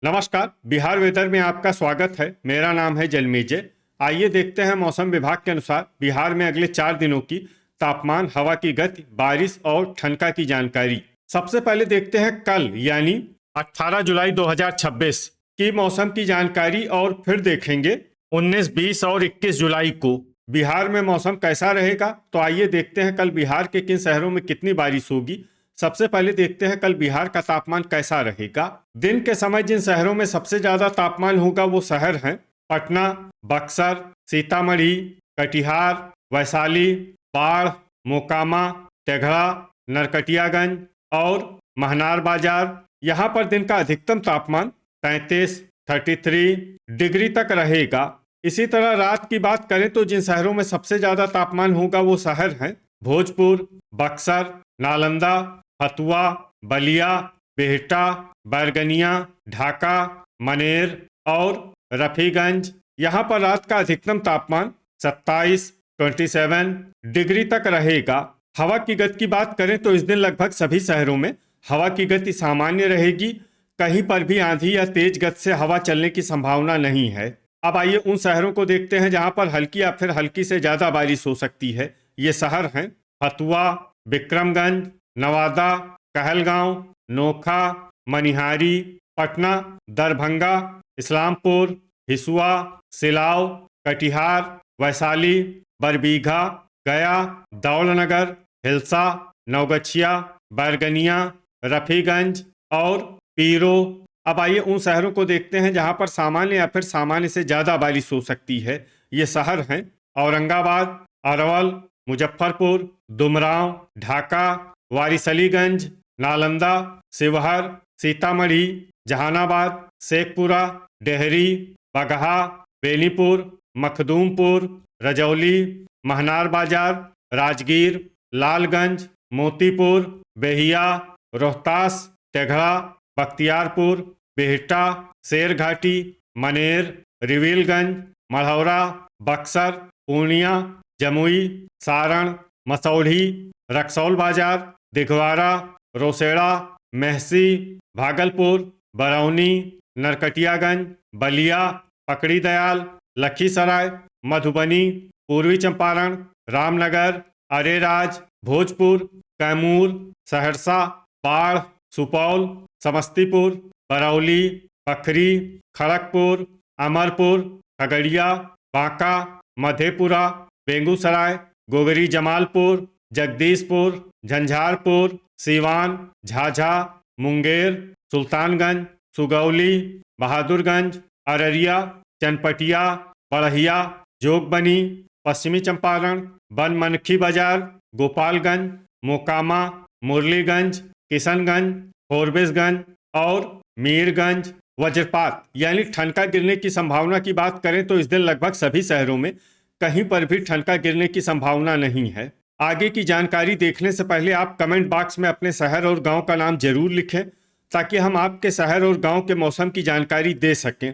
नमस्कार। बिहार वेदर में आपका स्वागत है। मेरा नाम है जलमेजय। आइए देखते हैं मौसम विभाग के अनुसार बिहार में अगले 4 दिनों की तापमान, हवा की गति, बारिश और ठनका की जानकारी। सबसे पहले देखते हैं कल यानी 18 जुलाई 2026 की मौसम की जानकारी और फिर देखेंगे 19, 20 और 21 जुलाई को बिहार में मौसम कैसा रहेगा। तो आइए देखते हैं कल बिहार के किन शहरों में कितनी बारिश होगी। सबसे पहले देखते हैं कल बिहार का तापमान कैसा रहेगा। दिन के समय जिन शहरों में सबसे ज्यादा तापमान होगा वो शहर हैं पटना, बक्सर, सीतामढ़ी, कटिहार, वैशाली, बाढ़, मोकामा, तेघड़ा, नरकटियागंज और महनार बाजार। यहाँ पर दिन का अधिकतम तापमान 33 डिग्री तक रहेगा। इसी तरह रात की बात करें तो जिन शहरों में सबसे ज्यादा तापमान होगा वो शहर हैं भोजपुर, बक्सर, नालंदा, हथुआ, बलिया, बिहटा, बैरगनिया, ढाका, मनेर और रफीगंज। यहाँ पर रात का अधिकतम तापमान 27 डिग्री तक रहेगा। हवा की गति की बात करें तो इस दिन लगभग सभी शहरों में हवा की गति सामान्य रहेगी। कहीं पर भी आंधी या तेज गति से हवा चलने की संभावना नहीं है। अब आइए उन शहरों को देखते हैं जहां पर हल्की या फिर हल्की से ज्यादा बारिश हो सकती है। ये शहर हैं हथुआ, विक्रमगंज, नवादा, कहलगांव, नोखा, मनिहारी, पटना, दरभंगा, इस्लामपुर, हिसुआ, सिलाव, कटिहार, वैशाली, बरबीघा, गया, दौलनगर, हिलसा, नवगछिया, बैरगनिया, रफीगंज और पीरो। अब आइए उन शहरों को देखते हैं जहां पर सामान्य या फिर सामान्य से ज्यादा बारिश हो सकती है। ये शहर हैं औरंगाबाद, अरवल, मुजफ्फरपुर, दुमराव, ढाका, वारिसलीगंज, नालंदा, शिवहर, सीतामढ़ी, जहानाबाद, शेखपुरा, डेहरी, बगहा, बेनीपुर, मखदूमपुर, रजौली, महनार बाजार, राजगीर, लालगंज, मोतीपुर, बेहिया, रोहतास, तेघड़ा, बख्तियारपुर, बिहटा, शेरघाटी, मनेर, रिविलगंज, मढ़ौरा, बक्सर, पूर्णिया, जमुई, सारण, मसौढ़ी, रक्सौल बाजार, दिघवारा, रोसेड़ा, मेहसी, भागलपुर, बरौनी, नरकटियागंज, बलिया, पकड़ी दयाल, लखीसराय, मधुबनी, पूर्वी चंपारण, रामनगर, अरेराज, भोजपुर, कैमूर, सहरसा, बाढ़, सुपौल, समस्तीपुर, बरौली, पखरी, खड़गपुर, अमरपुर, खगड़िया, बांका, मधेपुरा, बेगूसराय, गोगरी जमालपुर, जगदीशपुर, झंझारपुर, सीवान, झाझा, मुंगेर, सुल्तानगंज, सुगौली, बहादुरगंज, अररिया, चनपटिया, बड़हिया, जोगबनी, पश्चिमी चंपारण, बनमनखी बाजार, गोपालगंज, मोकामा, मुरलीगंज, किशनगंज, फोरबिसगंज और मीरगंज। वज्रपात यानी ठनका गिरने की संभावना की बात करें तो इस दिन लगभग सभी शहरों में कहीं पर भी ठनका गिरने की संभावना नहीं है। आगे की जानकारी देखने से पहले आप कमेंट बॉक्स में अपने शहर और गांव का नाम जरूर लिखें ताकि हम आपके शहर और गांव के मौसम की जानकारी दे सकें।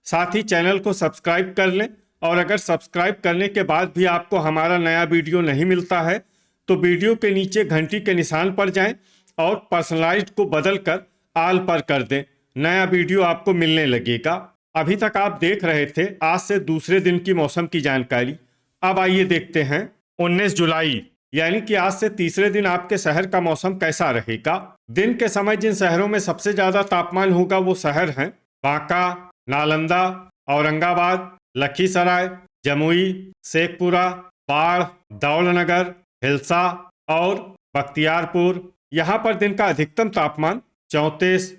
साथ ही चैनल को सब्सक्राइब कर लें और अगर सब्सक्राइब करने के बाद भी आपको हमारा नया वीडियो नहीं मिलता है तो वीडियो के नीचे घंटी के निशान पर जाएं और पर्सनलाइज्ड को बदल कर आल पर कर दें। नया वीडियो आपको मिलने लगेगा। अभी तक आप देख रहे थे आज से दूसरे दिन की मौसम की जानकारी। अब आइए देखते हैं 19 जुलाई यानी कि आज से तीसरे दिन आपके शहर का मौसम कैसा रहेगा। दिन के समय जिन शहरों में सबसे ज्यादा तापमान होगा वो शहर हैं बांका, नालंदा, औरंगाबाद, लखीसराय, जमुई, शेखपुरा, बाढ़, दौलनगर, हिलसा और बख्तियारपुर। यहाँ पर दिन का अधिकतम तापमान 34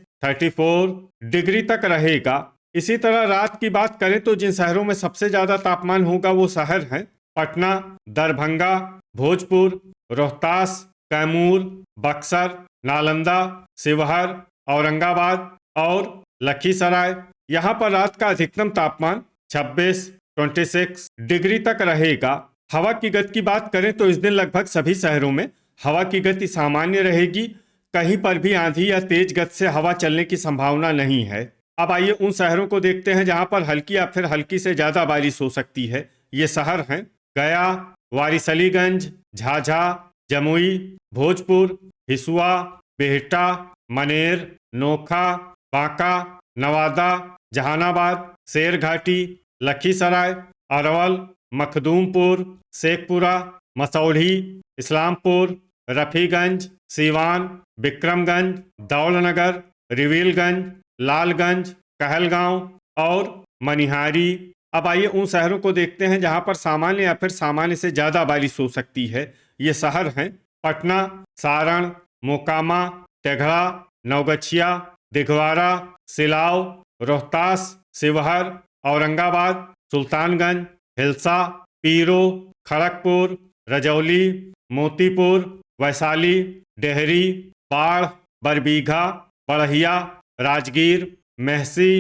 डिग्री तक रहेगा। इसी तरह रात की बात करें तो जिन शहरों में सबसे ज्यादा तापमान होगा वो शहर हैं पटना, दरभंगा, भोजपुर, रोहतास, कैमूर, बक्सर, नालंदा, शिवहर, औरंगाबाद और लखीसराय। यहाँ पर रात का अधिकतम तापमान 26 डिग्री तक रहेगा। हवा की गति की बात करें तो इस दिन लगभग सभी शहरों में हवा की गति सामान्य रहेगी। कहीं पर भी आंधी या तेज गति से हवा चलने की संभावना नहीं है। अब आइए उन शहरों को देखते हैं जहां पर हल्की या फिर हल्की से ज्यादा बारिश हो सकती है। ये शहर हैं गया, वारिसलीगंज, झाझा, जमुई, भोजपुर, हिसुआ, बिहटा, मनेर, नोखा, बांका, नवादा, जहानाबाद, शेरघाटी, लखीसराय, अरवल, मखदूमपुर, शेखपुरा, मसौढ़ी, इस्लामपुर, रफीगंज, सीवान, विक्रमगंज, दौलनगर, रिविलगंज, लालगंज, कहलगांव और मनिहारी। अब आइए उन शहरों को देखते हैं जहां पर सामान्य या फिर सामान्य से ज़्यादा बारिश हो सकती है। ये शहर हैं पटना, सारण, मोकामा, तेघड़ा, नवगछिया, दिघवारा, सिलाव, रोहतास, शिवहर, औरंगाबाद, सुल्तानगंज, हिलसा, पीरो, खड़गपुर, रजौली, मोतीपुर, वैशाली, डेहरी, बाढ़, बरबीघा, बड़हिया, राजगीर, मेहसी,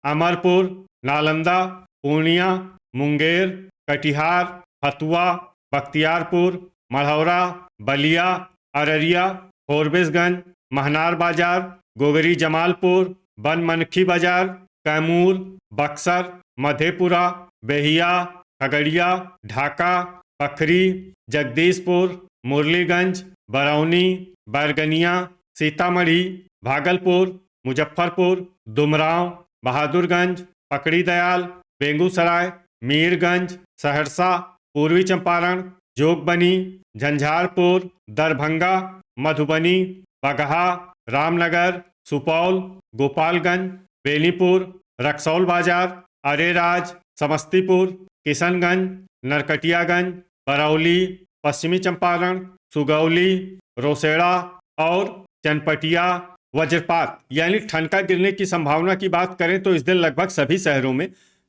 अमरपुर, नालंदा, पूर्णिया, मुंगेर, कटिहार, हथुआ, बख्तियारपुर, मढ़ौरा, बलिया, अररिया, फोरबिसगंज, महनार बाजार, गोगरी जमालपुर, बनमनखी बाजार, कैमूर, बक्सर, मधेपुरा, बेहिया, खगड़िया, ढाका, पखरी, जगदीशपुर, मुरलीगंज, बरौनी, बैरगनिया, सीतामढ़ी, भागलपुर, मुजफ्फरपुर, दुमराव, बहादुरगंज, पकड़ी दयाल, बेगूसराय, मीरगंज, सहरसा, पूर्वी चंपारण, जोगबनी, झंझारपुर, दरभंगा, मधुबनी, बगहा, रामनगर, सुपौल, गोपालगंज, बेनीपुर, रक्सौल बाजार, अरेराज, समस्तीपुर, किशनगंज, नरकटियागंज, बरौली, पश्चिमी चंपारण, सुगौली, रोसेड़ा और चनपटिया। वज्रपात यानी ठनका गिरने की संभावना की बात करें तो इस दिन लगभग सभी शहरों में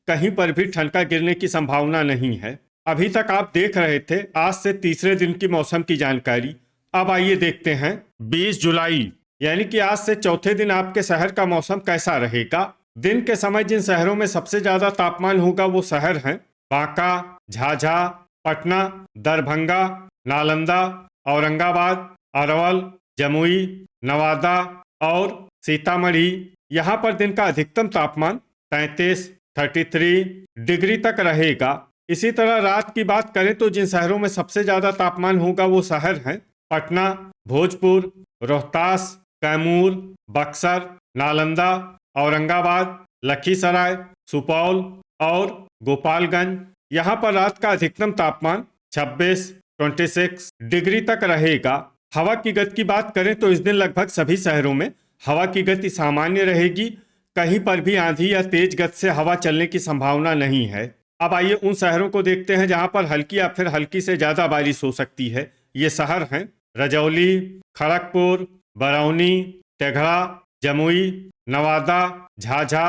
कहीं पर भी ठनका गिरने की संभावना नहीं है। अभी तक आप देख रहे थे आज से तीसरे दिन की मौसम की जानकारी। अब आइए देखते हैं 20 जुलाई यानी कि आज से चौथे दिन आपके शहर का मौसम कैसा रहेगा। दिन के समय जिन शहरों में सबसे ज्यादा तापमान होगा वो शहर हैं बांका, झाझा, पटना, दरभंगा, नालंदा, औरंगाबाद, अरवल, जमुई, नवादा और सीतामढ़ी। यहाँ पर दिन का अधिकतम तापमान 33 डिग्री तक रहेगा। इसी तरह रात की बात करें तो जिन शहरों में सबसे ज्यादा तापमान होगा वो शहर हैं पटना, भोजपुर, रोहतास, कैमूर, बक्सर, नालंदा, औरंगाबाद, लखीसराय, सुपौल और गोपालगंज। यहाँ पर रात का अधिकतम तापमान 26 डिग्री तक रहेगा। हवा की गति की बात करें तो इस दिन लगभग सभी शहरों में हवा की गति सामान्य रहेगी। कहीं पर भी आंधी या तेज गति से हवा चलने की संभावना नहीं है। अब आइए उन शहरों को देखते हैं जहां पर हल्की या फिर हल्की से ज्यादा बारिश हो सकती है। ये शहर हैं रजौली, खड़गपुर, बरौनी, तेघड़ा, जमुई, नवादा, झाझा,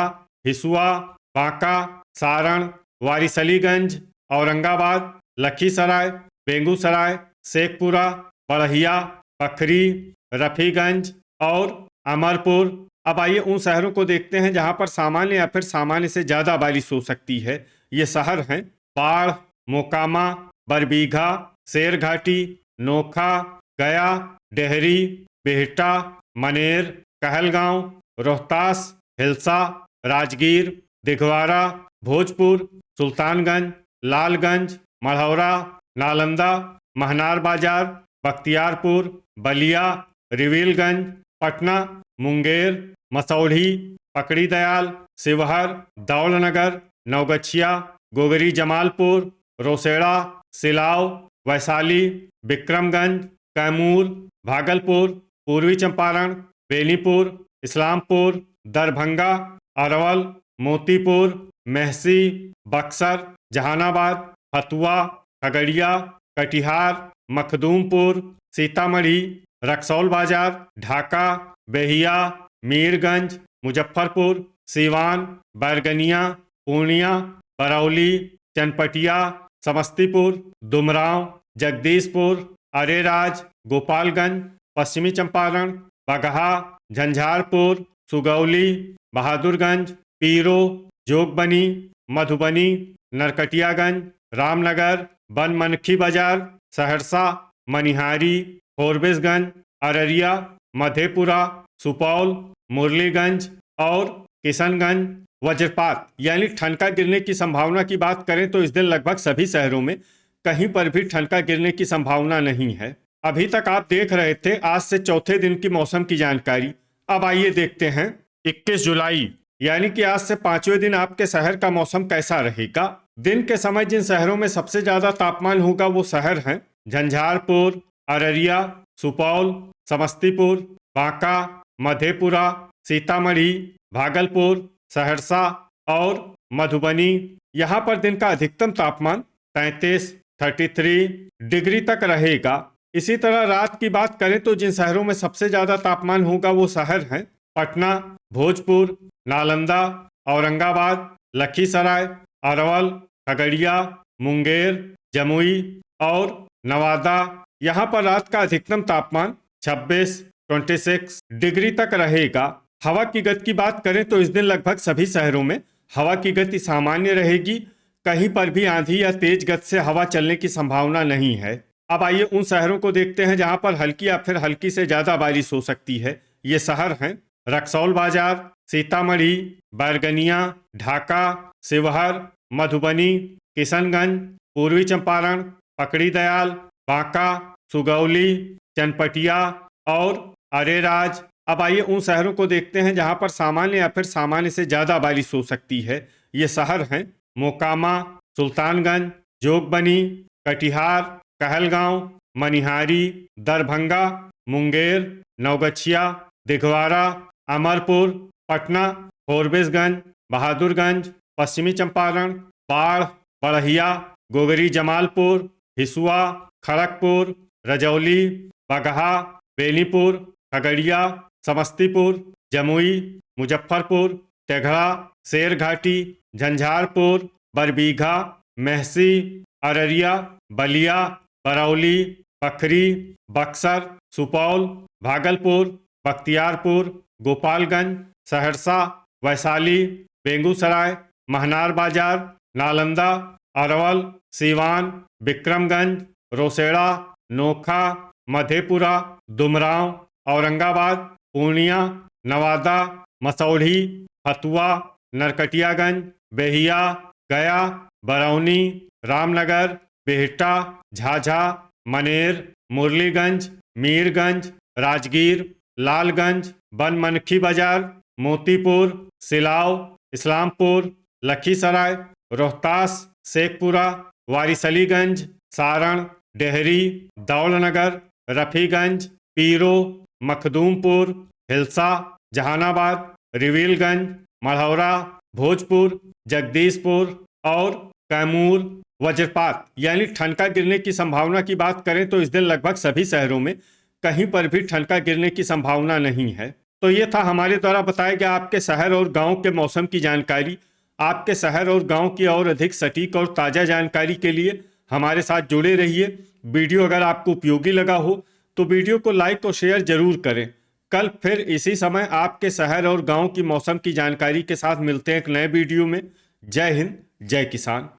हिसुआ, बांका, सारण, वारिसलीगंज, औरंगाबाद, लखीसराय, बेगूसराय, शेखपुरा, बड़हिया, पखरी, रफीगंज और अमरपुर। अब आइए उन शहरों को देखते हैं जहां पर सामान्य या फिर सामान्य से ज्यादा बारिश हो सकती है। ये शहर हैं बाढ़, मोकामा, बरबीघा, शेरघाटी, नोखा, गया, डेहरी, बिहटा, मनेर, कहलगांव, रोहतास, हिलसा, राजगीर, दिघवारा, भोजपुर, सुल्तानगंज, लालगंज, मढ़ौरा, नालंदा, महनार बाजार, बख्तियारपुर, बलिया, रिविलगंज, पटना, मुंगेर, मसौढ़ी, पकड़ी दयाल, शिवहर, दौलनगर, नवगछिया, गोगरी जमालपुर, रोसेड़ा, सिलाव, वैशाली, विक्रमगंज, कैमूर, भागलपुर, पूर्वी चंपारण, बेनीपुर, इस्लामपुर, दरभंगा, अरवल, मोतीपुर, मेहसी, बक्सर, जहानाबाद, हथुआ, खगड़िया, कटिहार, मखदूमपुर, सीतामढ़ी, रक्सौल बाजार, ढाका, बेहिया, मीरगंज, मुजफ्फरपुर, सीवान, बैरगनिया, पूर्णिया, बरौली, चनपटिया, समस्तीपुर, दुमराव, जगदीशपुर, अरेराज, गोपालगंज, पश्चिमी चंपारण, बगहा, झंझारपुर, सुगौली, बहादुरगंज, पीरो, जोगबनी, मधुबनी, नरकटियागंज, रामनगर, बनमनखी बाजार, सहरसा, मनिहारी, फोरबिसगंज, अररिया, मधेपुरा, सुपौल, मुरलीगंज और किशनगंज। वज्रपात यानी ठनका गिरने की संभावना की बात करें तो इस दिन लगभग सभी शहरों में कहीं पर भी ठनका गिरने की संभावना नहीं है। अभी तक आप देख रहे थे आज से चौथे दिन की मौसम की जानकारी। अब आइए देखते हैं 21 जुलाई यानी कि आज से 5वें दिन आपके शहर का मौसम कैसा रहेगा। दिन के समय जिन शहरों में सबसे ज्यादा तापमान होगा वो शहर हैं झंझारपुर, अररिया, सुपौल, समस्तीपुर, बांका, मधेपुरा, सीतामढ़ी, भागलपुर, सहरसा और मधुबनी। यहाँ पर दिन का अधिकतम तापमान 33 डिग्री तक रहेगा। इसी तरह रात की बात करें तो जिन शहरों में सबसे ज्यादा तापमान होगा वो शहर हैं पटना, भोजपुर, नालंदा, औरंगाबाद, लखीसराय, अरवल, खगड़िया, मुंगेर, जमुई और नवादा। यहाँ पर रात का अधिकतम तापमान 26 डिग्री तक रहेगा। हवा की गति की बात करें तो इस दिन लगभग सभी शहरों में हवा की गति सामान्य रहेगी। कहीं पर भी आंधी या तेज गति से हवा चलने की संभावना नहीं है। अब आइए उन शहरों को देखते हैं जहां पर हल्की या फिर हल्की से ज्यादा बारिश हो सकती है। ये शहर हैं रक्सौल बाजार, सीतामढ़ी, बैरगनिया, ढाका, शिवहर, मधुबनी, किशनगंज, पूर्वी चंपारण, पकड़ी दयाल, बांका, सुगौली, चनपटिया और अरेराज। अब आइए उन शहरों को देखते हैं जहां पर सामान्य या फिर सामान्य से ज्यादा बारिश हो सकती है। ये शहर हैं मोकामा, सुल्तानगंज, जोगबनी, कटिहार, कहलगांव, मनिहारी, दरभंगा, मुंगेर, नवगछिया, दिघवारा, अमरपुर, पटना, फॉरबिसगंज, बहादुरगंज, पश्चिमी चंपारण, बाढ़, बड़हिया, गोगरी जमालपुर, हिसुआ, खड़गपुर, रजौली, बगहा, बेनीपुर, खगड़िया, समस्तीपुर, जमुई, मुजफ्फरपुर, तेघड़ा, शेरघाटी, झंझारपुर, बरबीघा, मेहसी, अररिया, बलिया, बरौली, पखरी, बक्सर, सुपौल, भागलपुर, बख्तियारपुर, गोपालगंज, सहरसा, वैशाली, बेगूसराय, महनार बाजार, नालंदा, अरवल, सीवान, विक्रमगंज, रोसेड़ा, नोखा, मधेपुरा, दुमराव, औरंगाबाद, पूर्णिया, नवादा, मसौढ़ी, फतुआ, नरकटियागंज, बेहिया, गया, बरौनी, रामनगर, बिहटा, झाझा, मनेर, मुरलीगंज, मीरगंज, राजगीर, लालगंज, बनमनखी बाजार, मोतीपुर, सिलाव, इस्लामपुर, लखीसराय, रोहतास, शेखपुरा, वारिसलीगंज, सारण, डेहरी, दौलनगर, रफीगंज, पीरो, मखदूमपुर, हिलसा, जहानाबाद, रिविलगंज, मढ़ौरा, भोजपुर, जगदीशपुर और कैमूर। वज्रपात यानी ठनका गिरने की संभावना की बात करें तो इस दिन लगभग सभी शहरों में कहीं पर भी ठनका गिरने की संभावना नहीं है। तो ये था हमारे द्वारा बताया गया आपके शहर और गांव के मौसम की जानकारी। आपके शहर और गांव की और अधिक सटीक और ताज़ा जानकारी के लिए हमारे साथ जुड़े रहिए। वीडियो अगर आपको उपयोगी लगा हो तो वीडियो को लाइक और शेयर जरूर करें। कल फिर इसी समय आपके शहर और गांव की मौसम की जानकारी के साथ मिलते हैं एक नए वीडियो में। जय हिंद, जय किसान।